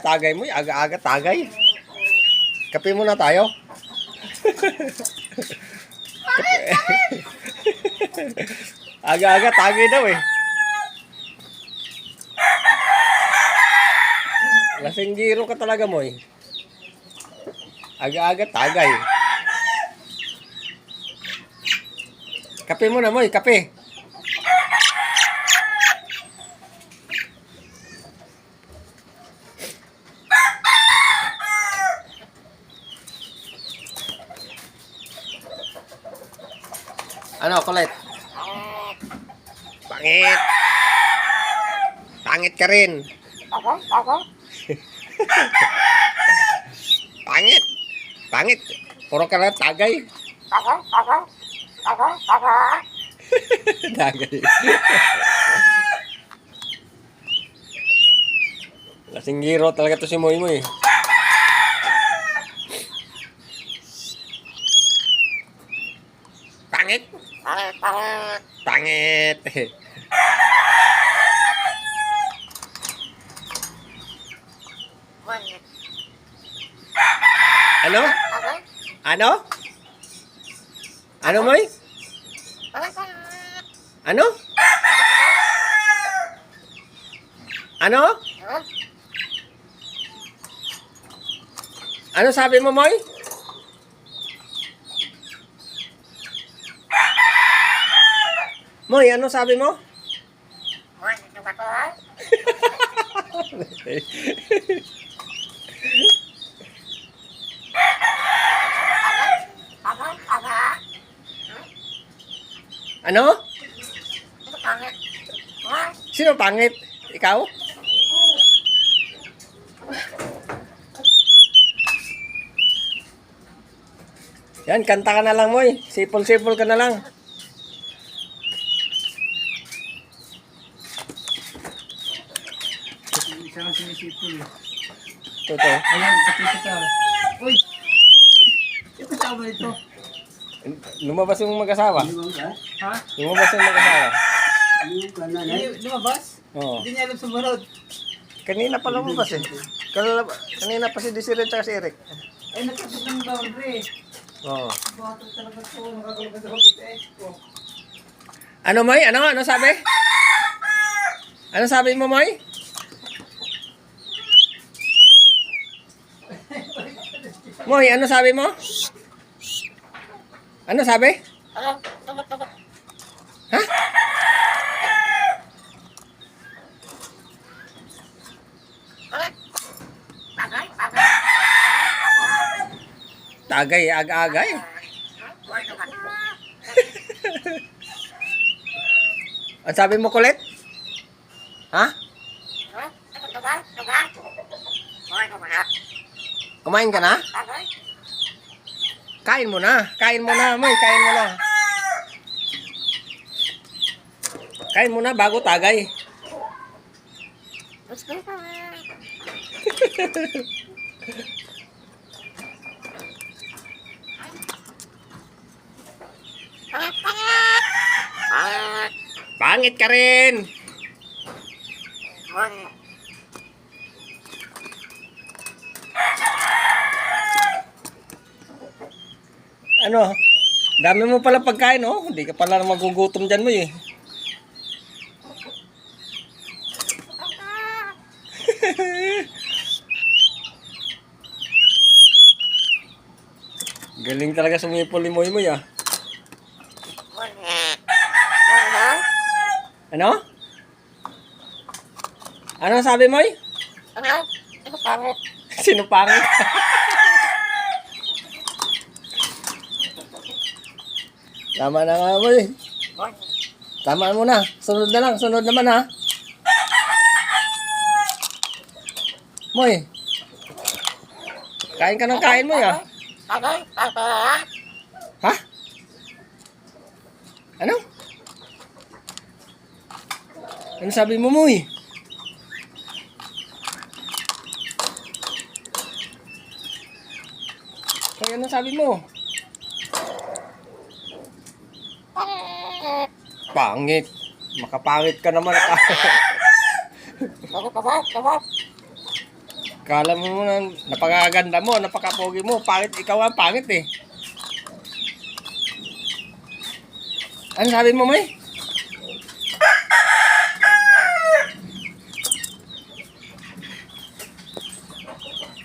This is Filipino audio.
tagay mo. Aga-aga tagay. Kape muna tayo. Aga-aga tagay daw eh. Lasinggiro ka talaga mo eh. Aga-aga tagay. Kape muna mo eh, kape. Ano, kulit? Pangit. Pangit ka rin. Pangit. Pangit. Puro ka lang tagay. Tagay. Lasinggiro talaga to si Moy Moy. Pangit. Pangit. Ano? Ano? Ano, Moy? Ano? Ano? Ano sabi mo, Moy? Moy, ano sabi mo? Ano? Sino pangit? Ikaw? Yan, kanta ka na lang, Moy. Sipol-sipol ka na lang. Isa lang sinisipol eh. Totoo. Ayan, pati ka. Uy! Yung kasama nito. Lumabas yung mag-asawa. Ha? Lumabas yung mag-asawa. Lumabas? Oo. Hindi niya alam sumunod. Kanina pa lumabas eh. Kanina pa si Desiree at si Eric. Ay, nagkapit ng boundary. Oo. Bato talaga ito. Nakagawa ka sa hobit eh. Ano, Moy? Ano? Ano sabi? Ano sabi mo, Moy? Moy, ano sabi mo? Ano sabi? Ha? Tagay, aga-agay. Ang sabi mo, kulit? Ha? Kumain ka na? Kain mo na. Kain mo na, Moy. Kain mo na. Kain mo na bago tagay. Pangit ka rin. Ano? Dami mo pala pagkain, oh. Hindi ka pala magugutom dyan mo, eh. Galing talaga sumipol ni Moy Moy, ah. Ano? Ano sabi, Moy? Sino pangit? Tama na nga, Moy. Tama mo na. Sunod na lang. Sunod naman, ha. Moy. Kain ka ng kain, Moy, ha. Ha? Ano? Ano sabi mo, Moy? Ay, ano sabi mo? Pangit. Makapangit ka naman. Kala mo na napakaganda mo, napakapogi mo. Pangit, ikaw ang pangit eh. Ano sabi mo, May?